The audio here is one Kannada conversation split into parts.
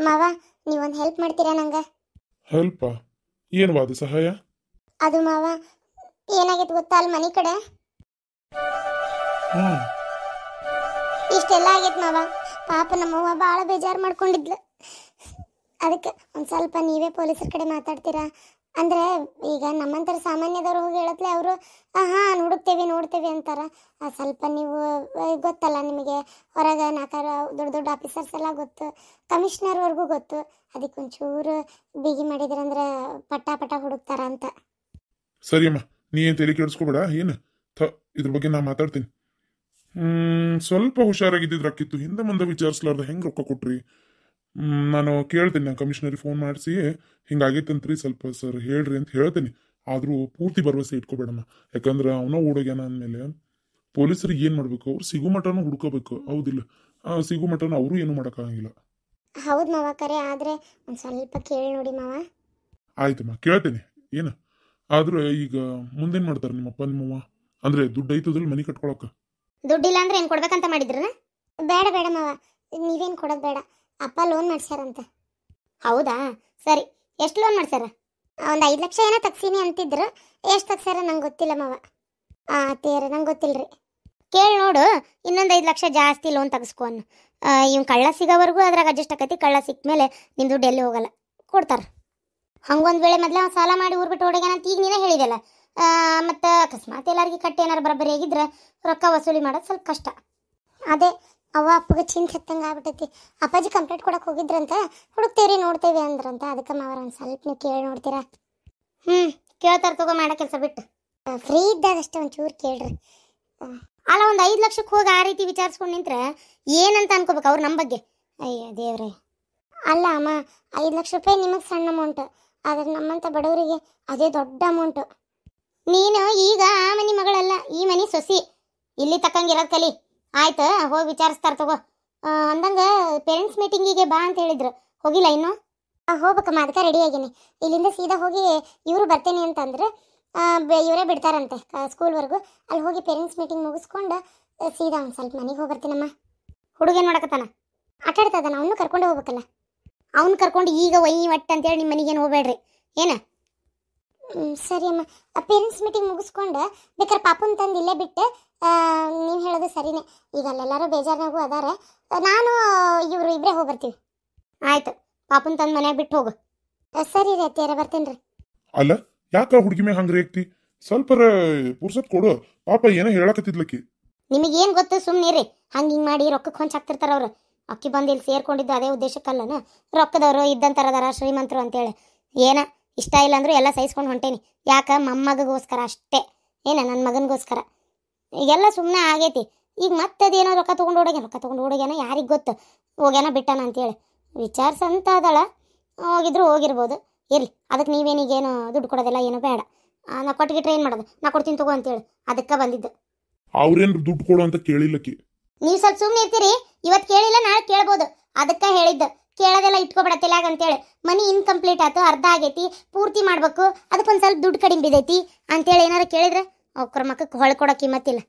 ಮಾವ ನೀವೊಂದು ಹೆಲ್ಪ್ ಮಾಡ್ತೀರಾ ನಂಗೆ? ಹೆಲ್ಪ? ಏನು ವಾದ ಸಹಾಯ? ಅದು ಮಾವ ಏನಾಗೈತೆ ಗೊತ್ತಾ, ಅಲ್ಲಿ ಮನೆ ಕಡೆ ಹ್ಞೂ ಇಷ್ಟೆಲ್ಲ ಆಗೈತೆ ಮಾವ. ಪಾಪ ನಮ್ಮವ್ವ ಭಾಳ ಬೇಜಾರು ಮಾಡ್ಕೊಂಡಿದ್ಲು. ಅದಕ್ಕೆ ಒಂದು ಸ್ವಲ್ಪ ನೀವೇ ಪೊಲೀಸರ ಕಡೆ ಮಾತಾಡ್ತೀರಾ? ಅಂದರೆ ಈಗ ನಮ್ಮಂಥರ ಸಾಮಾನ್ಯದವ್ರು ಹೋಗಿ ಹೇಳತ್ಲೆ ಅವರು ಹಾಂ ನೋಡ್ತೇವೆ ಅಂತಾರೆ. ಸ್ವಲ್ಪ ನೀವು ಗೊತ್ತಲ್ಲ ನಿಮಗೆ, ಹೊರಗೆ ನಾಲ್ಕಾರು ದೊಡ್ಡ ದೊಡ್ಡ ಆಫೀಸರ್ಸ್ ಎಲ್ಲ ಗೊತ್ತು, ಕಮಿಷನರ್ವರೆಗೂ ಗೊತ್ತು. ಅದಕ್ಕೊಂಚೂರು ಬಿಗಿ ಮಾಡಿದ್ರಂದ್ರೆ ಪಟ ಹುಡುಕ್ತಾರ ಅಂತ. ಸರಿಯಮ್ಮ, ನೀ ಏನು ತಲೆ ಕೆಡಿಸ್ಕೋಬೇಡ. ಏನು ಇದ್ರ ಬಗ್ಗೆ ನಾ ಮಾತಾಡ್ತೀನಿ. ಸ್ವಲ್ಪ ಹುಷಾರಾಗಿದ್ದಿದ್ರಾಕಿತ್ತು, ಹಿಂದೆ ಮುಂದೆ ವಿಚಾರಿಸ್ಲಾರ್ದ ಹೆಂಗೆ ರೊಕ್ಕ ಕೊಟ್ರಿ? ನಾನು ಕೇಳ್ತೀನಿ, ನಾನು ಕಮಿಷನರಿಗೆ ಫೋನ್ ಮಾಡಿಸಿ ಹಿಂಗಾಗೈತಂತ್ರಿ, ಸ್ವಲ್ಪ ಸರ್ ಹೇಳ್ರಿ ಅಂತ ಹೇಳ್ತೀನಿ. ಆದರೂ ಪೂರ್ತಿ ಭರವಸೆ ಇಟ್ಕೋಬೇಡಮ್ಮ, ಯಾಕಂದ್ರೆ ಅವನ ಓಡೋಗ್ಯಾನ ಅಂದಮೇಲೆ ಪೊಲೀಸರಿಗೆ ಏನು ಮಾಡಬೇಕು? ಅವ್ರು ಸಿಗು ಮಟನೂ ಹುಡ್ಕೋಬೇಕು, ಹೌದಿಲ್ಲ? ಸಿಗು ಮಟನ ಅವರು ಏನು ಮಾಡೋಕ್ಕಾಗಂಗಿಲ್ಲ. ಹೌದು ಮಾವ, ಕರೆ ಆದರೆ ಒಂದು ಸ್ವಲ್ಪ ಕೇಳಿ ನೋಡಿ ಮಾವ. ಆಯ್ತಮ್ಮ, ಕೇಳ್ತೀನಿ. ಏನು ಆದ್ರೆ ಈಗ ಮುಂದೇನು ಮಾಡ್ತಾರೆ ನಿಮ್ಮಪ್ಪ ನಿಮ್ಮವ್ವ? ಅಂದರೆ ದುಡ್ಡು ಐತದಲ್ಲಿ ಮನೆ ಕಟ್ಕೊಳಕ್ಕೆ? ದುಡ್ಡಿಲ್ಲ ಅಂದ್ರೆ ಏನು ಕೊಡ್ಬೇಕಂತ ಮಾಡಿದ್ರನ? ಬೇಡ ಮಾವ, ನೀವೇನು ಕೊಡೋದು ಬೇಡ. ಅಪ್ಪ ಲೋನ್ ಮಾಡ್ಸ್ಯಾರಂತೆ. ಹೌದಾ? ಸರಿ, ಎಷ್ಟು ಲೋನ್ ಮಾಡ್ಸ್ಯಾರ? ಒಂದು 5 ಲಕ್ಷ ಏನೋ ತಗ್ಸೀನಿ ಅಂತಿದ್ರು. ಎಷ್ಟು ತಗ್ಸ್ಯಾರ ನಂಗೆ ಗೊತ್ತಿಲ್ಲ ಮಾವ. ತೇರ ನಂಗೆ ಗೊತ್ತಿಲ್ಲರಿ. ಕೇಳಿ ನೋಡು, ಇನ್ನೊಂದು 5 ಲಕ್ಷ ಜಾಸ್ತಿ ಲೋನ್ ತೆಗಿಸ್ಕೊ ಅನ್ನು. ಇವ್ನು ಕಳ್ಳ ಸಿಗೋವರೆಗೂ ಅದ್ರಾಗ ಅಡ್ಜಸ್ಟ್ ಆಕೈತಿ. ಕಳ್ಳ ಸಿಕ್ಕ ಮೇಲೆ ನಿನ್ನ ದುಡ್ಡು ಎಲ್ಲಿ ಹೋಗಲ್ಲ, ಕೊಡ್ತಾರೆ. ಹಂಗೊಂದು ವೇಳೆ ಮೊದಲೇ ಅವ್ನು ಸಾಲ ಮಾಡಿ ಊರು ಬಿಟ್ಟು ಹೊಡಗ್ಯಾನಂತ ಈಗ ನೀನೇ ಹೇಳಿದೆಲ್ಲ. ಮತ್ತು ಅಕಸ್ಮಾತ್ ಎಲ್ಲರಿಗೆ ಕಟ್ಟಿ ಏನಾರು ಬರಬರಿ ಆಗಿದ್ರೆ ರೊಕ್ಕ ವಸೂಲಿ ಮಾಡೋದು ಸ್ವಲ್ಪ ಕಷ್ಟ. ಅದೇ ಅವ್ವ ಅಪ್ಪಗೆ ಚಿಂತೆ ಹತ್ತಂಗೆ ಆಗ್ಬಿಟ್ಟೈತಿ. ಅಪ್ಪಾಜಿ ಕಂಪ್ಲೇಂಟ್ ಕೊಡಕ್ಕೆ ಹೋಗಿದ್ರಂತ, ಹುಡುಕ್ತೇವ್ರಿ ನೋಡ್ತೇವೆ ಅಂದ್ರಂತ. ಅದಕ್ಕೆ ಮಾವರ ಒಂದು ಸ್ವಲ್ಪ ನೀವು ಕೇಳಿ ನೋಡ್ತೀರಾ? ಕೇಳ್ತಾರೆ ತಗೋ, ಮಾಡೋ ಕೆಲಸ ಬಿಟ್ಟು. ಫ್ರೀ ಇದ್ದಾಗ ಅಷ್ಟೇ ಒಂಚೂರು ಕೇಳ್ರಿ. ಅಲ್ಲ, ಒಂದು 5 ಲಕ್ಷಕ್ಕೆ ಹೋಗಿ ಆ ರೀತಿ ವಿಚಾರಿಸ್ಕೊಂಡು ನಿಂತ್ರೆ ಏನಂತ ಅನ್ಕೋಬೇಕು ಅವ್ರು ನಮ್ಮ ಬಗ್ಗೆ? ಅಯ್ಯ ದೇವ್ರೆ. ಅಲ್ಲ ಅಮ್ಮ, 5 ಲಕ್ಷ ರೂಪಾಯಿ ನಿಮಗೆ ಸಣ್ಣ ಅಮೌಂಟ್, ಆದರೆ ನಮ್ಮಂಥ ಬಡವರಿಗೆ ಅದೇ ದೊಡ್ಡ ಅಮೌಂಟು. ನೀನು ಈಗ ಆ ಮನೆ ಮಗಳಲ್ಲ, ಈ ಮನೆ ಸೊಸಿ. ಇಲ್ಲಿ ತಕ್ಕಂಗಿರೋದು ಕಲಿ. ಆಯ್ತು, ಹೋಗಿ ವಿಚಾರಿಸ್ತಾರೆ ತಗೋ. ಅಂದಂಗೆ ಪೇರೆಂಟ್ಸ್ ಮೀಟಿಂಗಿಗೆ ಬಾ ಅಂತ ಹೇಳಿದ್ರು, ಹೋಗಿಲ್ಲ ಇನ್ನೂ? ಹೋಗ್ಬೇಕಮ್ಮ, ಅದಕ್ಕೆ ರೆಡಿ ಆಗೀನಿ. ಇಲ್ಲಿಂದ ಸೀದಾ ಹೋಗಿ ಇವರು ಬರ್ತೇನೆ ಅಂತಂದ್ರೆ ಇವರೇ ಬಿಡ್ತಾರಂತೆ ಸ್ಕೂಲ್ವರೆಗೂ. ಅಲ್ಲಿ ಹೋಗಿ ಪೇರೆಂಟ್ಸ್ ಮೀಟಿಂಗ್ ಮುಗಿಸ್ಕೊಂಡು ಸೀದಾ ಒಂದು ಸ್ವಲ್ಪ ಮನೆಗೆ ಹೋಗಿ ಬರ್ತೀನಮ್ಮ. ಹುಡುಗೇನು ನೋಡಕತ್ತಾನ? ಆಟ ಆಡ್ತಾ ಇದ್ದಾನ, ಅವನು ಕರ್ಕೊಂಡು ಹೋಗ್ಬೇಕಲ್ಲ. ಅವ್ನು ಕರ್ಕೊಂಡು ಈಗ ಒಟ್ಟು ಅಂತೇಳಿ ನಿಮ್ಮ ಮನೆಗೇನು ಹೋಗ್ಬೇಡ್ರಿ, ಏನ? ಸರಿ ಅಮ್ಮ. ಪೇರೆಂಟ್ಸ್ ಮೀಟಿಂಗ್ ಮುಗಿಸ್ಕೊಂಡು ಬೇಕಾದ್ರೆ ಪಾಪುನ ತಂದು ಇಲ್ಲೇ ಬಿಟ್ಟು ನೀವು ಹೇಳೋದು ಸರಿನೇ. ಈಗ ಅಲ್ಲೆಲ್ಲರೂ ಬೇಜಾರನಾಗೂ ಅದಾರೆ. ನಾನು ಇವರು ಇಬ್ಬರೇ ಹೋಗಿ ಬರ್ತೀವಿ. ಆಯ್ತು, ಪಾಪುನ ತಂದು ಮನ್ಯಾಗ ಬಿಟ್ಟು ಹೋಗು. ಸರಿ ರೀ ಅತ್ತಿಯಾರ, ಬರ್ತೇನೆ ರೀ. ಅಲ್ಲ, ಯಾಕ ಹುಡುಗಿ ಮೇಲೆ ಹಂಗ್ರಿ ಆಗ್ತಿ? ಸ್ವಲ್ಪ ಪುರ್ಸತ್ ಕೊಡು, ಪಾಪ ಏನೋ ಹೇಳಕತ್ತಿದ್ಲಕ್ಕಿ. ನಿಮಗೇನು ಗೊತ್ತು, ಸುಮ್ಮನಿರಿ. ಹಂಗೆ ಹಿಂಗೆ ಮಾಡಿ ರೊಕ್ಕಕ್ಕೆ ಹೊಂಚಾಕ್ತಿರ್ತಾರ ಅವ್ರು. ಅಕ್ಕಿ ಬಂದು ಇಲ್ಲಿ ಸೇರ್ಕೊಂಡಿದ್ದು ಅದೇ ಉದ್ದೇಶಕ್ಕಲ್ಲನ, ರೊಕ್ಕದವರು ಇದ್ದಂತಾರದಾರ ಶ್ರೀಮಂತರು ಅಂತೇಳಿ. ಏನ ಇಷ್ಟ ಇಲ್ಲ ಅಂದರೂ ಎಲ್ಲ ಸಹಿಸ್ಕೊಂಡು ಹೊಂಟೇನಿ. ಯಾಕೆ? ಮೊಮ್ಮಗಗೋಸ್ಕರ ಅಷ್ಟೇ. ಏನ ನನ್ನ ಮಗನಿಗೋಸ್ಕರ. ಈಗೆಲ್ಲ ಸುಮ್ಮನೆ ಆಗೈತಿ. ಈಗ ಮತ್ತೆ ಅದೇನೋ ರೊಕ್ಕ ತೊಗೊಂಡು ಓಡೋಗ್ಯಾನ, ಯಾರಿಗೆ ಗೊತ್ತು ಹೋಗ್ಯಾನ ಬಿಟ್ಟಾನ ಅಂತೇಳಿ. ವಿಚಾರಿಸಂತ ಅದಳ, ಹೋಗಿದ್ರು ಹೋಗಿರ್ಬೋದು. ಇರಲಿ, ಅದಕ್ಕೆ ನೀವೇನಿಗೇನು ದುಡ್ಡು ಕೊಡೋದಿಲ್ಲ, ಏನೂ ಬೇಡ. ನಾ ಕೊಟ್ಟಿಗಿಟ್ರೆ ಏನು ಮಾಡೋದು? ನಾ ಕೊಡ್ತೀನಿ ತಗೋ ಅಂತೇಳಿ ಅದಕ್ಕೆ ಬಂದಿದ್ದು. ಅವ್ರೇನು ದುಡ್ಡು ಕೊಡು ಅಂತ ಕೇಳಿಲ್ಲಕ್ಕಿ. ನೀವು ಸ್ವಲ್ಪ ಸುಮ್ಮನೆ ಇರ್ತೀರಿ. ಇವತ್ತು ಕೇಳಿಲ್ಲ, ನಾಳೆ ಕೇಳ್ಬೋದು. ಅದಕ್ಕೆ ಹೇಳಿದ್ದು, ಕೇಳೋದೆಲ್ಲ ಇಟ್ಕೊಬೇಡ ತಲೆಯಾಗ ಅಂತೇಳಿ. ಮನಿ ಇನ್ಕಂಪ್ಲೀಟ್ ಆಯ್ತು, ಅರ್ಧ ಆಗೈತಿ, ಪೂರ್ತಿ ಮಾಡಬೇಕು, ಅದಕ್ಕೊಂದು ಸ್ವಲ್ಪ ದುಡ್ಡು ಕಡಿಮೆ ಬಿದ್ದೈತಿ ಅಂತೇಳಿ ಏನಾರು ಕೇಳಿದ್ರೆ ಅವ್ರ ಮಕ್ಕಕ್ಕೆ ಹೊಳ್ಕೊಡೋ ಕಿಮ್ಮತ್ತಿಲ್ಲ.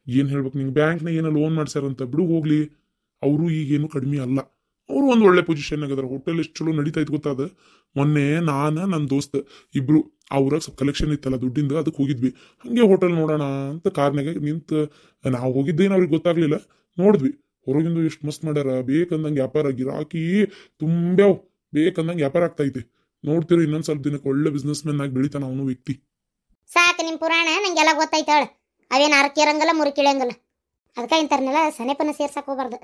ಏನು ಹೇಳ್ಬೇಕು ನಿಂಗೆ? ಬ್ಯಾಂಕ್ನಾಗ ಏನೋ ಲೋನ್ ಮಾಡ್ಸ್ಯಾರಂತ ಬಿಡು, ಹೋಗ್ಲಿ. ಅವರು ಈಗೇನು ಕಡಿಮೆ ಅಲ್ಲ, ಅವರು ಒಂದು ಒಳ್ಳೆ ಪೊಸಿಷನ್ ಆಗದಾರ. ಹೋಟೆಲ್ ಎಷ್ಟು ಚಲೋ ನಡೀತಾ ಇತ್ತು ಗೊತ್ತಾದ. ಮೊನ್ನೆ ನಾನು ನನ್ನ ದೋಸ್ತ್ ಇಬ್ರು ಅವ್ರಾಗ ಸ್ವಲ್ಪ ಕಲೆಕ್ಷನ್ ಇತ್ತಲ್ಲ ದುಡ್ಡಿಂದ, ಅದಕ್ಕೆ ಹೋಗಿದ್ವಿ. ಹಾಗೆ ಹೋಟೆಲ್ ನೋಡೋಣ ಅಂತ ಕಾರ್ನಾಗ ನಿಂತು ನಾವು ಹೋಗಿದ್ದೇನು ಅವ್ರಿಗೆ ಗೊತ್ತಾಗ್ಲಿಲ್ಲ. ನೋಡಿದ್ವಿ ಹೊರಗಿಂದು ಎಷ್ಟು ಮಸ್ತ್ ಮಾಡ್ಯಾರ, ಬೇಕಂದಂಗೆ ವ್ಯಾಪಾರ, ಗಿರಾಕಿ ತುಂಬ್ಯಾವ್, ಬೇಕಂದಂಗೆ ವ್ಯಾಪಾರ ಆಗ್ತೈತಿ. ನೋಡ್ತಿರೋ ಇನ್ನೊಂದು ಸ್ವಲ್ಪ ದಿನಕ್ಕೆ ಒಳ್ಳೆ ಬಿಸ್ನೆಸ್ ಮ್ಯಾನ್ ಆಗಿ ಬೆಳಿತಾನ ಅವನು ವ್ಯಕ್ತಿ. ಸಾಕು ನಿಮ್ಮ ಪುರಾಣ, ನಂಗೆಲ್ಲ ಗೊತ್ತಾಯ್ತಾಳ. ಅವೇನು ಅರಕಿರಂಗಲ್ಲ ಮುರಿಕಿಳಂಗಲ್ಲ. ಅದಕ್ಕೆ ಇಂಥರ್ನೆಲ್ಲ ಸನೇಪನ ಸೇರ್ಸಕ್ಕೆ ಹೋಗ್ಬಾರ್ದು.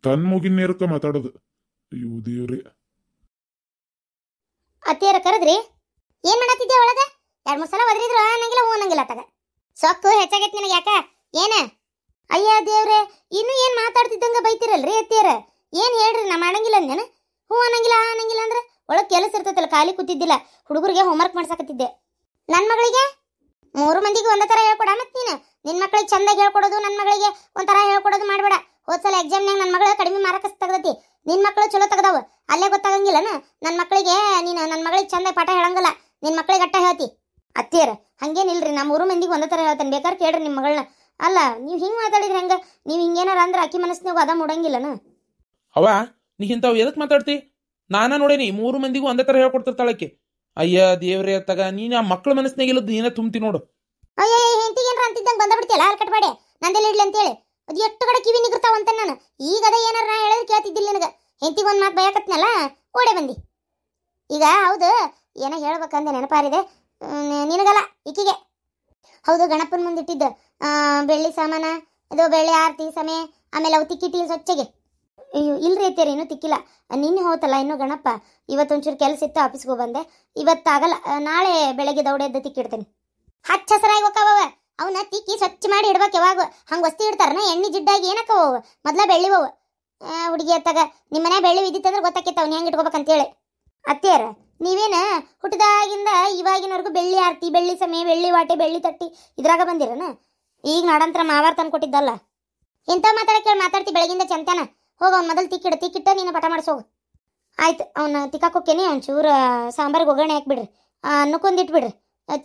ತನ್ನ ಮುಗಿನ ನೇರಕ್ಕ ಮಾತಾಡೋದು. ಅಯ್ಯೋ ದೇವ್ರೆ. ಅತ್ತಿಯರ ಕರೆದ್ರಿ? ಏನ್ ಮಾಡತ್ತಿದ್ದೆ ಒಳಗ? 2-3 ಸಲ ಒದರಿದ್ರು ಅನ್ನಂಗಿಲ್ಲ, ಹೂ ಅನ್ನಂಗಿಲ್ಲ. ತಗ ಸೊಕ್ಕು ಹೆಚ್ಚಾಗೈತಿ ನಿನಗೆ, ಯಾಕ? ಏನ? ಅಯ್ಯ ದೇವ್ರೆ, ಇನ್ನು ಏನ್ ಮಾತಾಡ್ತಿದ್ದಂಗ ಬೈತಿರಲ್ರಿ ಅತ್ತಿಯರ? ಏನ್ ಹೇಳ್ರಿ, ನಾ ಮಾಡಂಗಿಲ್ಲ ಅಂದೇನ? ಹೂ ಅನ್ನಂಗಿಲ್ಲ ಅಂದ್ರೆ ಒಳಗೆ ಕೆಲಸ ಇರ್ತೈತಲ್ಲ, ಖಾಲಿ ಕೂತಿದ್ದಿಲ್ಲ. ಹುಡುಗರಿಗೆ ಹೋಮ್ವರ್ಕ್ ಮಾಡ್ಸಕತ್ತಿದ್ದೆ. ನನ್ನ ಮಗಳಿಗೆ 3 ಮಂದಿಗೆ ಒಂದೇ ಥರ ಹೇಳ್ಕೊಡ. ಮತ್ತೆ ನಿನ್ನ ಮಕ್ಕಳಿಗೆ ಚಂದಾಗಿ ಹೇಳ್ಕೊಡೋದು, ನನ್ನ ಮಗಳಿಗೆ ಒಂಥರ ಹೇಳ್ಕೊಡೋದು ಮಾಡಬೇಡ. ಹೋದ್ಸಲ ಎಕ್ಸಾಮ್ನಾಗ ನನ್ನ ಮಗಳು ಕಡಿಮೆ ಮಾರ್ಕಸ್ ತೆಗ್ದೈತಿ, ನಿನ್ನ ಮಕ್ಕಳು ಚಲೋ ತೆಗ್ದಾವು. ಅಲ್ಲೇ ಗೊತ್ತಾಗಂಗಿಲ್ಲನ ನನ್ನ ಮಕ್ಕಳಿಗೆ? ನೀನು ನನ್ನ ಮಗಳಿಗೆ ಚಂದಾಗಿ ಪಾಠ ಹೇಳಂಗಿಲ್ಲ, ನಿನ್ನ ಮಕ್ಕಳಿಗೆ ಅಟ್ಟ ಹೇಳ್ತಿ. ಅತ್ತಿಯರ ಹಂಗೇನಿಲ್ರಿ, ನಾ 3 ಮಂದಿಗೆ ಒಂದೇ ಥರ ಹೇಳ್ತೇನೆ. ಬೇಕಾದ್ರೆ ಕೇಳ್ರಿ ನಿಮ್ಮ ಮಗಳನ್ನ. ಅಲ್ಲ ನೀವು ಹಿಂಗೆ ಮಾತಾಡಿದ್ರೆ ಹೆಂಗೆ? ನೀವು ಹಿಂಗೇನಾರ ಅಂದ್ರೆ ಆಕಿ ಮನಸ್ಸಿನಾಗ ಅದ ಮುಡಂಗಿಲ್ಲನ? ಅವ ನೀ ಇಂಥವು ಎದಕ್ಕೆ ಮಾತಾಡ್ತಿ? ನಾನ ನೋಡೇನಿ 3 ಮಂದಿಗೂ ಒಂದೇ ಥರ ಹೇಳ್ಕೊಡ್ತಿರ್ತಾಳಕ್ಕೆ. ಅಯ್ಯ ದೇವ್ರೇ ಅತ್ತಾಗ ನೀನು ಆ ಮಕ್ಕಳ ಮನಸ್ಸಿನಾಗ ಇಲ್ಲದ್ದು ನೀನೇ ತುಂಬ್ತಿ ನೋಡು. ಅಯ್ಯ ಹೆಂಡತಿಗೆ ಏನಾರ ಅಂತಿದ್ದಂಗೆ ಬಂದಬಿಡ್ತಿಯಲ್ಲ ಅಲ್ಲಿ ಕಟ್ಬೇಡಿ ನಂದೆಲ್ಲ ಇಡ್ಲಿ ಅಂತೇಳಿ. ಅದು ಎಷ್ಟು ಕಡೆ ಕಿವಿ ನಿಗಿರ್ತಾವಂತ ನಾನು. ಈಗ ಅದ ಏನಾರ ನಾ ಹೇಳಿದ್ರೆ ಕೇಳ್ತಿದ್ದಿಲ್ಲ ನಿನಗೆ. ಹೆಂಡತಿಗೆ ಒಂದು ಮಾತು ಬಯಕತ್ನಲ್ಲ ಓಡೆ ಬಂದಿ. ಈಗ ಹೌದು ಏನೋ ಹೇಳ್ಬೇಕಂದೆ ನೆನಪಾರಿದೆ ನಿನಗಲ್ಲ ಈಕಿಗೆ. ಹೌದು ಗಣಪನ ಮುಂದಿಟ್ಟಿದ್ದು ಬೆಳ್ಳಿ ಸಾಮಾನ, ಅದು ಬೆಳ್ಳಿ ಆರತಿ ಸಮಯ, ಆಮೇಲೆ ಅವು ತಿಕ್ಕಿಟ್ಟಿಲ್ಲ ಸ್ವಚ್ಛಗೆ. ಅಯ್ಯೋ ಇಲ್ರಿ ಐತೇರಿ ಇನ್ನೂ ತಿಕ್ಕಿಲ್ಲ. ನಿನ್ನೆ ಹೋತಲ್ಲ ಇನ್ನೂ ಗಣಪ. ಇವತ್ತೊಂಚೂರು ಕೆಲಸ ಇತ್ತು ಆಫೀಸ್ಗೆ ಹೋಗಿ ಇವತ್ತಾಗಲ್ಲ. ನಾಳೆ ಬೆಳಗ್ಗೆ ದೌಡೆದ್ದು ತಿಕ್ಕಿಡ್ತೇನೆ. ಹಚ್ಚ ಹಸರಾಗಿ ಹೋಗವ ಅವನ್ನ ತಿಕ್ಕಿ ಸ್ವಚ್ಛ ಮಾಡಿ ಇಡ್ಬೇಕು. ಯಾವಾಗ ಹಂಗೆ ವಸ್ತಿ ಇಡ್ತಾರನ ಎಣ್ಣೆ ಜಿಡ್ಡಾಗಿ ಏನಕ್ಕವ ಮೊದ್ಲ ಬೆಳ್ಳಿವವು. ಹುಡುಗಿ ಅತ್ತಾಗ ನಿಮ್ಮನೆ ಬೆಳ್ಳಿ ಇದ್ದಿತ್ತಂದ್ರೆ ಗೊತ್ತಾಕೈತೆ ಅವ್ನು ಹೆಂಗೆ ಇಟ್ಕೋಬೇಕಂತೇಳಿ. ಅತ್ತೇರ ನೀವೇನು ಹುಟ್ಟಿದಾಗಿಂದ ಇವಾಗಿನವರೆಗೂ ಬೆಳ್ಳಿ ಆರತಿ, ಬೆಳ್ಳಿ ಸಮಯ, ಬೆಳ್ಳಿ ವಾಟೆ, ಬೆಳ್ಳಿ ತಟ್ಟಿ ಇದ್ರಾಗ ಬಂದಿರನ? ಈಗ ನಾಡಂತ್ರ ಮಾವಾರ ತಂದು ಕೊಟ್ಟಿದ್ದಲ್ಲ. ಇಂಥ ಮಾತಾಡಕ್ಕೆ ಮಾತಾಡ್ತಿ ಬೆಳಗಿಂದ ಚಂತಾನ. ಹೋಗ ಅವ್ನು ಮೊದಲು ತಿಕ್ಕಿಟ್ಟ ನೀನು ಪಟ ಮಾಡಿಸೋಗು. ಆಯ್ತು ಅವ್ನ ತಿಕ್ಕಾಕೋಕ್ಕೇನೆ ಒಂಚೂರು ಸಾಂಬಾರಿಗೆ ಒಗ್ಗರಣೆ ಹಾಕ್ಬಿಡ್ರಿ, ಅನ್ನಕ್ಕೊಂದು ಇಟ್ಬಿಡ್ರಿ.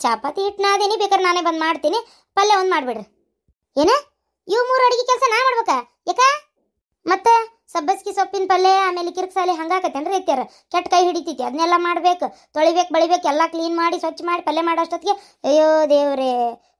ಚಪಾತಿ ಹಿಟ್ಟು ನಾದೇನಿ ಬೇಕಾದ್ರೆ ನಾನೇ ಬಂದು ಮಾಡ್ತೀನಿ. ಪಲ್ಯ ಒಂದು ಮಾಡಿಬಿಡ್ರಿ. ಏನ ಇವು 3 ಅಡಿಗೆ ಕೆಲಸ ನಾ ಮಾಡ್ಬೇಕಾ? ಯಾಕ ಮತ್ತೆ ಸಬ್ಬಸ್ಗಿ ಸೊಪ್ಪಿನ ಪಲ್ಯ ಆಮೇಲೆ ಕಿರ್ಕ್ಸಾಲಿ ಹಂಗಾಕತ್ತೇನ್ರಿ ಐತ್ಯಾರ? ಕೆಟ್ಟ ಕೈ ಹಿಡಿತೈತಿ. ಅದನ್ನೆಲ್ಲ ಮಾಡ್ಬೇಕು, ತೊಳಿಬೇಕು, ಬಳಿಬೇಕು, ಎಲ್ಲ ಕ್ಲೀನ್ ಮಾಡಿ ಸ್ವಚ್ಛ ಮಾಡಿ ಪಲ್ಯ ಮಾಡೋ ಅಷ್ಟೊತ್ತಿಗೆ ಅಯ್ಯೋ ದೇವ್ರೇ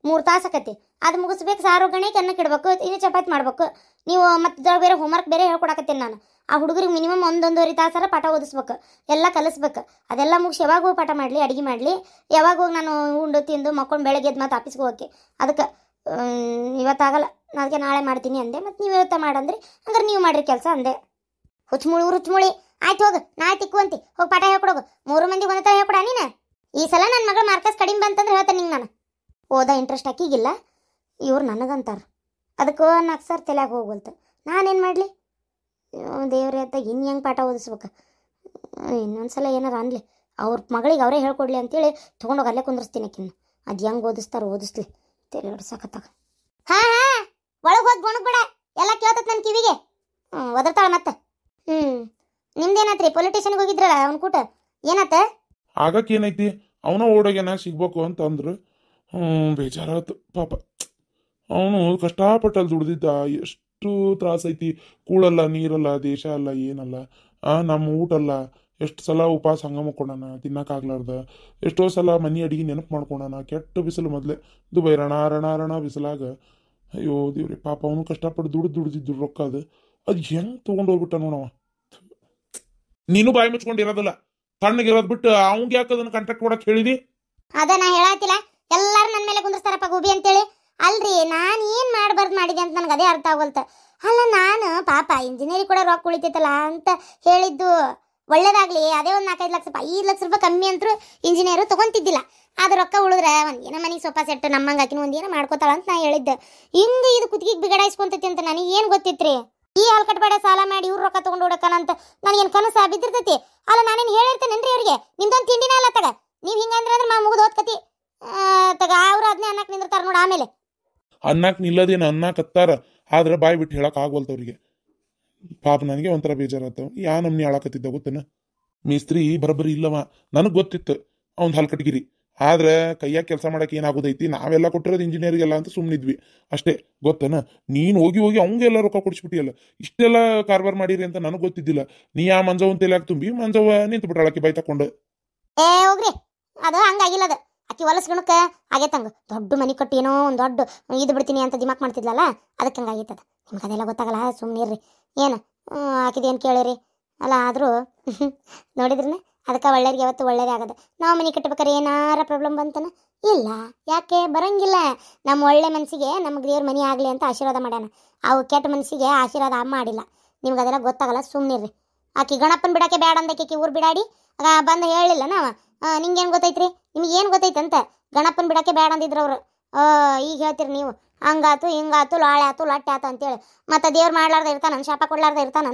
3 ತಾಸು ಆಕತಿ. ಅದು ಮುಗಿಸ್ಬೇಕು. ಸಾರು ಒಗ್ಗರಣೆಗೆ ಅನ್ನಕ್ಕೆ ಇಡ್ಬೇಕು, ಇನ್ನು ಚಪಾತಿ ಮಾಡ್ಬೇಕು. ನೀವು ಮತ್ತೆ ಬೇರೆ ಹೋಮ್ವರ್ಕ್ ಬೇರೆ ಹೇಳ್ಕೊಡಕತ್ತೀನಿ ನಾನು. ಆ ಹುಡುಗರಿಗೆ ಮಿನಿಮಮ್ 1-1.5 ತಾಸರ ಪಾಠ ಓದಿಸ್ಬೇಕು, ಎಲ್ಲ ಕಲಿಸ್ಬೇಕು. ಅದೆಲ್ಲ ಮುಗಿಸಿ ಯಾವಾಗ ಹೋಗಿ ಪಾಠ ಮಾಡಲಿ, ಅಡುಗೆ ಮಾಡಲಿ, ಯಾವಾಗ ಹೋಗಿ ನಾನು ಉಂಡು ತಿಂದು ಮಕ್ಕೊಂಡು ಬೆಳಗ್ಗೆ ಎದ್ದು ಮತ್ತೆ ಆಫೀಸ್ಗೆ ಹೋಗಕ್ಕೆ. ಅದಕ್ಕೆ ಇವತ್ತಾಗಲ್ಲ, ಅದಕ್ಕೆ ನಾಳೆ ಮಾಡ್ತೀನಿ ಅಂದೆ. ಮತ್ತು ನೀವು ಇವತ್ತ ಮಾಡಂದ್ರಿ, ಹಂಗಾರೆ ನೀವು ಮಾಡ್ರಿ ಕೆಲಸ ಅಂದೆ. ಹುಚ್ಚುಮುಳಿ ಆಯ್ತು ಹೋಗು, ನಾಳೆ ತಿಕ್ಕುವಂತಿ ಹೋಗಿ ಪಾಠ ಹೇಳ್ಕೊಡೋಗು. 3 ಮಂದಿಗೆ ಒಂದೇ ಥರ ಹೇಳ್ಕೊಡ ನೀನು. ಈ ಸಲ ನನ್ನ ಮಗಳು ಮಾರ್ಕಸ್ ಕಡಿಮೆ ಬಂತಂದ್ರೆ ಹೇಳ್ತೇನೆ ನಿಂಗೆ ನಾನು. ಓದೋ ಇಂಟ್ರೆಸ್ಟ್ ಹಾಕಿಗಿಲ್ಲ ಇವ್ರು ನನಗಂತಾರೆ. ಅದಕ್ಕೆ 4 ಸರ್ ತಲೆಯಾಗ ಹೋಗ್ವಲ್ತು. ನಾನೇನು ಮಾಡಲಿ ದೇವ್ರೇ ಅಂತ ಇನ್ನು ಹೆಂಗೆ ಪಾಠ ಓದಿಸ್ಬೇಕು? ಇನ್ನೊಂದ್ಸಲ ಏನಾರು ಅನ್ಲಿ ಅವ್ರ ಮಗಳಿಗೆ ಅವರೇ ಹೇಳ್ಕೊಡ್ಲಿ ಅಂತೇಳಿ ತೊಗೊಂಡೋಗಿ ಅಲ್ಲೇ ಕುಂದಿರ್ಸ್ತೀನಿ ಆಕಿನ್ನ. ಅದು ಹೆಂಗೆ ಓದಿಸ್ಲಿ ತಲೆ ಹೊಡ್ಸಕತ್ತಾಗ. ಹಾಂ ಒಳಗೆ ಹೋಗಿ ಗುಣಗ್ಬೇಡ, ಎಲ್ಲ ಕೇಳ್ತತ್ ನನ್ನ ಕಿವಿಗೆ. ಒದರ್ತಾಳ ಮತ್ತೆ. ನಿಮ್ದೇನಾತ್ರಿ? ಪೊಲಿಟಿಷನ್ಗೆ ಹೋಗಿದ್ರಲ್ಲ ಅವ್ನ ಕೂಟ ಏನಾತ? ಆಗಕ್ಕೆ ಏನೈತಿ, ಅವನ ಓಡೋಗ್ಯಾನ ಸಿಗ್ಬೇಕು ಅಂತ ಅಂದ್ರು. ಬೇಜಾರಾಯ್ತು ಪಾಪ. ಅವನು ಕಷ್ಟಪಟ್ಟಲ್ಲಿ ದುಡ್ದಿದ್ದ. ಎಷ್ಟು ತ್ರಾಸ ಐತಿ. ಕೂಳಲ್ಲ, ನೀರಲ್ಲ, ದೇಶ ಅಲ್ಲ, ಏನಲ್ಲ, ನಮ್ಮ ಊಟ ಅಲ್ಲ. ಎಷ್ಟು ಸಲ ಉಪವಾಸ ಹಂಗ ಮಕ್ಕೊಂಡಾನ, ತಿನ್ನಕ್ಕಾಗ್ಲಾರ್ದ. ಎಷ್ಟೋ ಸಲ ಮನೆ ಅಡಿಗೆ ನೆನಪು ಮಾಡ್ಕೊಂಡಾನ. ಕೆಟ್ಟ ಬಿಸಿಲು ಮೊದಲೇ ದುಬೈ ರಣ ಬಿಸಿಲಾಗ. ಅಯ್ಯೋ ದೇವ್ರಿ ಪಾಪ ಅವನು ಕಷ್ಟಪಟ್ಟು ದುಡ್ದಿದ್ದು ರೊಕ್ಕ ಅದು ಹೆಂಗೆ ತೊಗೊಂಡೋಗ್ಬಿಟ್ಟ ನೋಡವ. ನೀನು ಬಾಯಿ ಮುಚ್ಕೊಂಡಿರೋದಲ್ಲ, ತಣ್ಣಗಿರೋದು ಬಿಟ್ಟು ಅವಂಗೆ ಯಾಕೆ ಅದನ್ನ ಕಾಂಟ್ರಾಕ್ಟ್ ಕೊಡಕ್ಕೆ ಹೇಳಿದಿ? ಅದ ನಾ ಹೇಳತ್ತಿಲ್ಲ, ಎಲ್ಲಾರು ನನ್ನ ಮೇಲೆ ಕುಂದಿರ್ತಾರಪ್ಪ ಗೋಬಿ ಅಂತೇಳಿ. ಅಲ್ರಿ ನಾನು ಏನು ಮಾಡಬಾರ್ದು ಮಾಡಿದೆ ಅಂತ ನನಗೆ ಅದೇ ಅರ್ಥ ಆಗೋಲ್ತ. ಅಲ್ಲ ನಾನು ಪಾಪ ಇಂಜಿನಿಯರಿಂಗ್ ಕೂಡ ರೊಕ್ಕ ಉಳಿತೈತಲ್ಲ ಅಂತ ಹೇಳಿದ್ದು ಒಳ್ಳೇದಾಗ್ಲಿ. ಅದೇ ಒಂದು 4-5 ಲಕ್ಷ ರೂಪಾಯಿ, 5 ಲಕ್ಷ ರೂಪಾಯಿ ಕಮ್ಮಿ ಅಂತೂ ಇಂಜಿನಿಯರು ತೊಗೊಂತಿದ್ದಿಲ್ಲ. ಅದು ರೊಕ್ಕ ಉಳಿದ್ರೆ ಒಂದೇನೋ ಮನೆಗೆ ಸೋಫಾ ಸೆಟ್ ನಮ್ಮಂಗೆ ಹಾಕಿನ ಒಂದೇನೋ ಮಾಡ್ಕೋತಾಳ ಅಂತ ನಾ ಹೇಳಿದ್ದೆ. ಹಿಂಗೆ ಇದು ಕುತ್ತಿಗೆ ಬಿಗಡಾಯಿಸ್ಕೊಂತೈತಿ ಅಂತ ನನಗೆ ಏನು ಗೊತ್ತಿತ್ರಿ? ಈ ಹಾಲು ಕಟ್ಬೇಡ ಸಾಲ ಮಾಡಿ ಇವ್ರು ರೊಕ್ಕ ತೊಗೊಂಡು ಹುಡಕನ ಅಂತ ನನಗೇನು ಕನಸ ಬಿದ್ದಿರ್ತೈತಿ? ಅಲ್ಲ ನಾನೇನು ಹೇಳಿರ್ತೇನೇನ್ರಿ ಅವ್ರಿಗೆ ನಿಮ್ದೊಂದು ತಿಂಡಿನ ಅಲ್ಲ ತಗ. ನೀವು ಹಿಂಗಂದ್ರೆ ಮುಗಿದು ಹೋದ್ಕತಿ ತಗ. ಅವ್ರು ಅದನ್ನೇ ಅನ್ನಕ್ಕೆ ನಿಂದಿರ್ತಾರೆ ನೋಡಿ. ಆಮೇಲೆ ಅನ್ನಕ್ಕೆ ನಿಲ್ಲದೇನು ಅನ್ನಕತ್ತಾರ, ಆದ್ರೆ ಬಾಯಿ ಬಿಟ್ಟು ಹೇಳಕ್ ಆಗ್ವಲ್ತವ್ರಿಗೆ. ಪಾಪ ನನಗೆ ಒಂಥರ ಬೇಜಾರಾತ. ಯಾ ನಮ್ನಿ ಆಳಕತ್ತಿದ್ದ ಗೊತ್ತೇನ? ಮೇಸ್ತ್ರಿ ಬರಬರಿ ಇಲ್ಲವ. ನನಗೆ ಗೊತ್ತಿತ್ತು ಅವ್ನು ಹಲ್ಕಟ್ಗಿರಿ. ಆದ್ರೆ ಕೈಯಾಗ ಕೆಲಸ ಮಾಡಕ್ಕೆ ಏನಾಗೋದೈತಿ, ನಾವೆಲ್ಲ ಕೊಟ್ಟಿರೋದು ಇಂಜಿನಿಯರ್ಗೆಲ್ಲ ಅಂತ ಸುಮ್ಮನಿದ್ವಿ ಅಷ್ಟೇ. ಗೊತ್ತೇನ? ನೀನು ಹೋಗಿ ಅವಂಗೆಲ್ಲ ರೊಕ್ಕ ಕೊಡಿಸ್ಬಿಟ್ಟಿಯಲ್ಲ. ಇಷ್ಟೆಲ್ಲ ಕಾರ್ಬಾರ್ ಮಾಡಿರಿ ಅಂತ ನನಗೆ ಗೊತ್ತಿದ್ದಿಲ್ಲ. ನೀ ಆ ಮಂಜವನ್ ತಲೆಯಾಗ ತುಂಬಿ ಮಂಜವ ನಿಂತು ಬಿಟ್ಟಾಳಕ್ಕೆ ಬೈ ತಕೊಂಡು. ಹೋಗ್ರಿ, ಅದು ಹಂಗಾಗಿಲ್ಲ. ಅದು ಆಕಿ ಹೊಲಸ್ ಗುಣಕ್ಕೆ ಆಗೇತಂಗ. ದೊಡ್ಡ ಮನೆ ಕಟ್ಟಿ ಏನೋ ಒಂದು ದೊಡ್ಡ ಇದು ಬಿಡ್ತೀನಿ ಅಂತ ದಿಮಾಕ್ ಮಾಡ್ತಿದ್ಲಲ್ಲ, ಅದಕ್ಕೆ ಹಂಗಾಗೈತದ. ನಿಮ್ಗೆ ಅದೆಲ್ಲ ಗೊತ್ತಾಗಲ್ಲ, ಸುಮ್ಮನಿರ್ರಿ. ಏನು ಆಕಿದೇನು ಕೇಳಿರಿ ಅಲ್ಲ. ಆದರೂ ನೋಡಿದ್ರನ ಅದಕ್ಕೆ ಒಳ್ಳೇರಿಗೆ ಯಾವತ್ತು ಒಳ್ಳೇದೇ ಆಗದ. ನಾವು ಮನೆ ಕಟ್ಬೇಕಾರೆ ಏನಾರ ಪ್ರಾಬ್ಲಮ್ ಬಂತನ ಇಲ್ಲ, ಯಾಕೆ ಬರಂಗಿಲ್ಲ. ನಮ್ಮ ಒಳ್ಳೆ ಮನಸ್ಸಿಗೆ ನಮ್ಗೆ ದೇವ್ರ ಮನೆ ಆಗಲಿ ಅಂತ ಆಶೀರ್ವಾದ ಮಾಡ್ಯಾನ. ಅವು ಕೆಟ್ಟ ಮನಸ್ಸಿಗೆ ಆಶೀರ್ವಾದ ಮಾಡಿಲ್ಲ. ನಿಮ್ಗೆ ಅದೆಲ್ಲ ಗೊತ್ತಾಗಲ್ಲ, ಸುಮ್ಮನಿರ್ರಿ. ಆಕಿ ಗಣಪನ ಬಿಡಕ್ಕೆ ಬೇಡ ಅಂದಕ್ಕೆ ಊರು ಬಿಡಾಡಿ ಬಂದು ಹೇಳಿಲ್ಲ ನಾವು. ನಿಂಗೇನು ಗೊತ್ತೈತ್ರಿ? ನಿಮ್ಗೇನು ಗೊತ್ತೈತಂತ? ಗಣಪನ ಬಿಡಕ್ಕೆ ಬೇಡ ಅಂದಿದ್ರು ಅವರು. ಈಗ ಹೇಳ್ತೀರಿ ನೀವು ಹಂಗಾತು ಹಿಂಗಾತು ಲಾಳೆ ಆತು ಲಟ್ಟೆ ಆತು ಅಂತೇಳಿ. ಮತ್ತೆ ದೇವ್ರು ಮಾಡ್ಲಾರ್ದ ಇರ್ತಾನ, ಶಾಪ ಕೊಡ್ಲಾರ್ದ ಇರ್ತಾನ?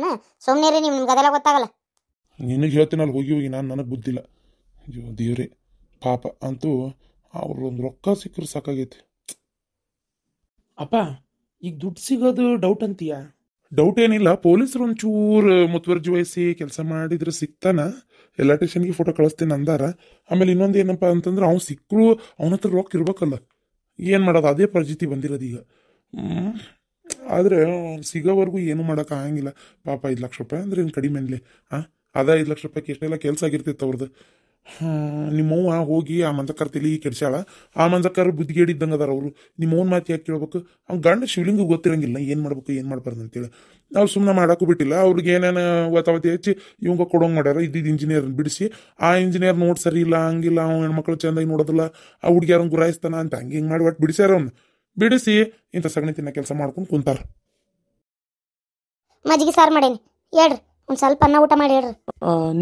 ಸುಮ್ಮನಿರಿ ನೀವು, ನಿಮ್ಗೆ ಅದೆಲ್ಲ ಗೊತ್ತಾಗಲ್ಲ. ನಿನಗೆ ಹೇಳ್ತೀನಲ್ಲ ಹೋಗಿ ನನಗೆ ಬುದ್ಧಿಲ್ಲ. ಅಯ್ಯೋ ದೇವ್ರೆ ಪಾಪ. ಅಂತೂ ಅವ್ರು ಒಂದು ರೊಕ್ಕ ಸಿಕ್ಕರು ಸಾಕಾಗೈತಿ. ಅಪ್ಪ ಈಗ ದುಡ್ಡು ಸಿಗೋದು ಡೌಟ್ ಅಂತೀಯ? ಡೌಟ್ ಏನಿಲ್ಲ, ಪೊಲೀಸರು ಒಂಚೂರು ಮುತುವರ್ಜಿ ವಹಿಸಿ ಕೆಲಸ ಮಾಡಿದ್ರೆ ಸಿಗ್ತಾನ. ಎಲ್ಲ ಸ್ಟೇಷನ್ಗೆ ಫೋಟೋ ಕಳಿಸ್ತೀನಿ ಅಂದಾರ. ಆಮೇಲೆ ಇನ್ನೊಂದು ಏನಪ್ಪ ಅಂತಂದ್ರೆ ಅವ್ನು ಸಿಕ್ಕರು ಅವನ ಹತ್ರ ರೊಕ್ಕ ಇರ್ಬೇಕಲ್ಲ. ಏನು ಮಾಡೋದು, ಅದೇ ಪರಿಸ್ಥಿತಿ ಬಂದಿರೋದು ಈಗ. ಆದರೆ ಸಿಗೋವರೆಗೂ ಏನು ಮಾಡೋಕೆ ಆಗಂಗಿಲ್ಲ. ಪಾಪ 5 ಲಕ್ಷ ರೂಪಾಯಿ ಅಂದ್ರೆ ಏನು ಕಡಿಮೆ ಅನ್ಲಿ. ಅದ 5 ಲಕ್ಷ ರೂಪಾಯಿಗೆ ಎಷ್ಟೆಲ್ಲ ಕೆಲಸ ಆಗಿರ್ತಿತ್ತು ಅವ್ರದ್ದು. ನಿಮ್ಮವ್ವ ಹೋಗಿ ಆ ಮಂಜಕ್ಕರ್ ತಲೆ ಕೆಡ್ಸ್ಯಾಳ. ಆ ಮಂಜಕ್ಕರ್ ಬುದ್ಧಿಗೇಡಿದ್ದಂಗೆ ಅದಾರ ಅವರು. ನಿಮ್ಮವ್ನ ಮಾತು ಯಾಕೆ ಕೇಳ್ಬೇಕು? ಅವ್ನು ಗಂಡ ಶಿವಲಿಂಗ ಗೊತ್ತಿರಂಗಿಲ್ಲ ಏನು ಮಾಡ್ಬೇಕು ಏನು ಮಾಡ್ಬಾರ್ದು ಅಂತೇಳಿ. ನಾವು ಸುಮ್ಮನೆ ಮಾಡೋಕ್ಕೂ ಬಿಟ್ಟಿಲ್ಲ. ಅವ್ರಿಗೆ ಏನೇನು ಒತ್ತಾವತಿ ಹೆಚ್ಚಿ ಇವಂಗ ಕೊಡೋಂಗೆ ಮಾಡ್ಯಾರ. ಇದ್ದಿದ್ದು ಇಂಜಿನಿಯರ್ನ ಬಿಡಿಸಿ ಆ ಇಂಜಿನಿಯರ್ ನೋಡಿ ಸರಿ ಇಲ್ಲ ಹಂಗಿಲ್ಲ, ಅವ್ನು ಹೆಣ್ಮಕ್ಳು ಚೆಂದಾಗಿ ನೋಡೋದಿಲ್ಲ, ಆ ಹುಡುಗಿಯಾರನ್ನ ಗುರಾಯಿಸ್ತಾನ ಅಂತ ಹಿಂಗೆ ಮಾಡಿ ಒಟ್ಟು ಬಿಡಿಸ್ಯಾರ. ಅವ್ನು ಬಿಡಿಸಿ ಇಂಥ ಸಗಣಿ ತಿನ್ನ ಕೆಲಸ ಮಾಡ್ಕೊಂಡು ಕುಂತಾರ. ಮಜ್ಜಿಗೆ ಸಾರು ಮಾಡೇನಿ, ಹೇಳ್ರಿ. ಒಂದು ಸ್ವಲ್ಪ ಅನ್ನ ಊಟ ಮಾಡಿ ಹೇಳ್ರಿ.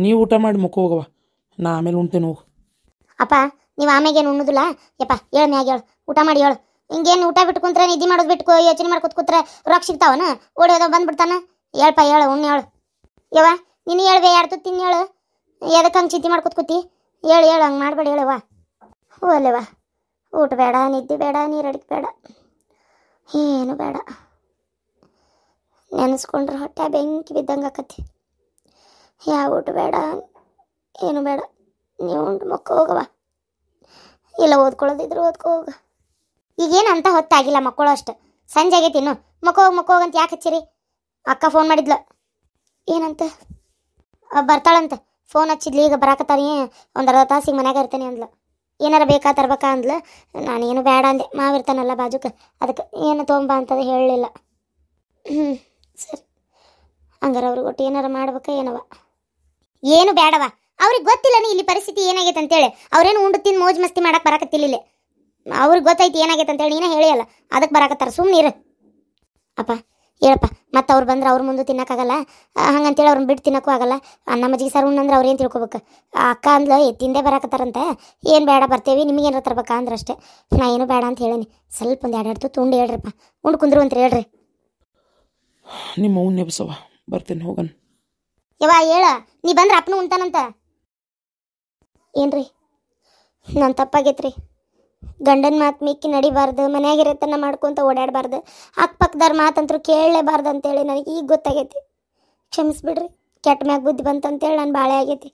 ನೀವು ಊಟ ಮಾಡಿ ಮುಖ ಹೋಗವ, ನಾ ಆಮೇಲೆ ಉಣ್ತೇನೆ ಹೋಗು. ಅಪ್ಪ ನೀವು ಆಮೇಗೇನು ಉಣ್ಣುದಿಲ್ಲ ಯಪ್ಪ, ಹೇಳು ಮ್ಯಾಗ ಹೇಳು, ಊಟ ಮಾಡಿ ಹೇಳು. ಹಿಂಗೇನು ಊಟ ಬಿಟ್ಟು ಕುಂತ್ರೆ ನಿದ್ದೆ ಮಾಡೋದು ಬಿಟ್ಟು ಯೋಚನೆ ಮಾಡ್ಕೊತ ಕೂತ್ರೆ ರೊಕ್ಕ ಸಿಗ್ತಾವನ? ಓಡೋದೋ ಬಂದ್ಬಿಡ್ತಾನ. ಹೇಳ್ಪ ಹೇಳು, ಉಣ್ಣು ಹೇಳು. ಯವ್ವ ನೀನು ಹೇಳ್ಬೇ, ಯಾಡ್ತು ತಿನ್ನು ಹೇಳು. ಎದಕ್ಕೆ ಹಂಗೆ ಚಿಂತೆ ಮಾಡ್ಕೊತ ಕೂತಿ? ಹೇಳು ಹೇಳು, ಹಂಗೆ ಮಾಡಬೇಡ ಹೇಳವ್ವ. ಹ್ಞೂ ಅಲ್ಲೇವ, ಊಟ ಬೇಡ, ನಿದ್ದೆ ಬೇಡ, ನೀರು ಅಡಿಕೆ ಬೇಡ, ಏನು ಬೇಡ. ನೆನೆಸ್ಕೊಂಡ್ರೆ ಹೊಟ್ಟೆ ಬೆಂಕಿ ಬಿದ್ದಂಗೆ ಆಕತಿ. ಯಾವ ಊಟ ಬೇಡ, ಏನು ಬೇಡ. ನೀವು ಉಂಡು ಮಕ್ಕ ಹೋಗವ. ಇಲ್ಲ ಓದ್ಕೊಳ್ಳೋದಿದ್ರು ಓದ್ಕೊ ಹೋಗ. ಈಗೇನು ಅಂತ ಹೊತ್ತಾಗಿಲ್ಲ, ಮಕ್ಕಳು ಅಷ್ಟು ಸಂಜೆ ಆಗೈತಿ. ಇನ್ನು ಮಕ್ಕ ಹೋಗಂತ ಯಾಕೆ ಹಚ್ಚಿರಿ? ಅಕ್ಕ ಫೋನ್ ಮಾಡಿದ್ಲು. ಏನಂತ? ಬರ್ತಾಳಂತ. ಫೋನ್ ಹಚ್ಚಿದ್ಲಿ, ಈಗ ಬರಾಕತ್ತಾರಿ, ಒಂದು ಅರ್ಧ ತಾಸಿಗೆ ಮನ್ಯಾಗ ಇರ್ತಾನೆ ಅಂದ್ಲು. ಏನಾರ ಬೇಕಾ ತರ್ಬೇಕಾ ಅಂದ್ಲು. ನಾನೇನು ಬೇಡ ಅಂದೆ, ಮಾವಿರ್ತಾನಲ್ಲ ಬಾಜುಕ, ಅದಕ್ಕೆ ಏನು ತೊಗೊಂಬ ಅಂತದ ಹೇಳಲಿಲ್ಲ. ಸರಿ, ಹಂಗಾರ ಅವ್ರಿಗೆ ಒಟ್ಟು ಏನಾರ ಮಾಡ್ಬೇಕಾ ಏನವ? ಏನು ಬೇಡವ, ಅವ್ರಿಗೆ ಗೊತ್ತಿಲ್ಲ ನೀ ಇಲ್ಲಿ ಪರಿಸ್ಥಿತಿ ಏನಾಗೈತೆ ಅಂತೇಳಿ. ಅವ್ರೇನು ಉಂಡು ತಿಂದು ಮೋಜ್ ಮಸ್ತಿ ಮಾಡಕ್ಕೆ ಬರಾಕತ್ತಿಲ್ಲ ಇಲ್ಲಿ. ಅವ್ರಿಗೆ ಗೊತ್ತೈತಿ ಏನಾಗೈತೆ ಅಂತೇಳಿ, ನೀನೇ ಹೇಳಿಯಲ್ಲ, ಅದಕ್ಕೆ ಬರಾಕತ್ತಾರ. ಸುಮ್ಮನೆ ಇರು ಅಪ್ಪ. ಹೇಳಪ್ಪ, ಮತ್ತು ಅವ್ರು ಬಂದ್ರೆ ಅವ್ರ ಮುಂದೆ ತಿನ್ನೋಕ್ಕಾಗಲ್ಲ, ಹಂಗಂತೇಳಿ ಅವ್ರನ್ನ ಬಿಟ್ಟು ತಿನ್ನೋಕ್ಕೂ ಆಗಲ್ಲ. ಅನ್ನ ಮಜ್ಜಿಗೆ ಸಾರು ಉಣ್ಣಂದ್ರೆ ಅವ್ರೇನು ತಿಳ್ಕೊಬೇಕು? ಅಕ್ಕ ಅಂದ್ಲು ತಿಂದೇ ಬರಾಕತ್ತಾರಂತೆ. ಏನು ಬೇಡ ಬರ್ತೇವೆ, ನಿಮಗೇನಾರ ತರ್ಬೇಕಾ ಅಂದ್ರೆ ಅಷ್ಟೇ. ನಾ ಏನು ಬೇಡ ಅಂತ ಹೇಳೀನಿ. ಸ್ವಲ್ಪ ಒಂದು 2 ತುತ್ತು ಉಂಡು ಹೇಳ್ರಪ್ಪ, ಉಂಡು ಕುಂದ್ರು ಅಂತ ಹೇಳ್ರಿ. ನಿಮ್ಮ ಅವ್ನ ನೆಬಸವ, ಬರ್ತೇನೆ ಹೋಗನ್. ಯವ್ವ ಹೇಳ, ನೀ ಬಂದ್ರೆ ಅಪ್ಪನೂ ಉಣ್ತಾನಂತ. ಏನ್ರಿ ನನ್ನ ತಪ್ಪಾಗೈತ್ರಿ. ಗಂಡನ ಮಾತು ಮಿಕ್ಕಿ ನಡಿಬಾರ್ದು, ಮನ್ಯಾಗಿರತನ ಮಾಡ್ಕೊತ ಓಡಾಡಬಾರ್ದು, ಅಕ್ಕಪಕ್ಕದವ್ರ ಮಾತಂತರೂ ಕೇಳಲೇಬಾರ್ದು ಅಂತೇಳಿ ನನಗೆ ಈಗ ಗೊತ್ತಾಗೈತಿ. ಕ್ಷಮಿಸ್ಬಿಡ್ರಿ, ಕೆಟ್ಟ ಮ್ಯಾಗ ಬುದ್ಧಿ ಬಂತಂತೇಳಿ ನಾನು ಬಾಳೆ ಆಗೈತಿ.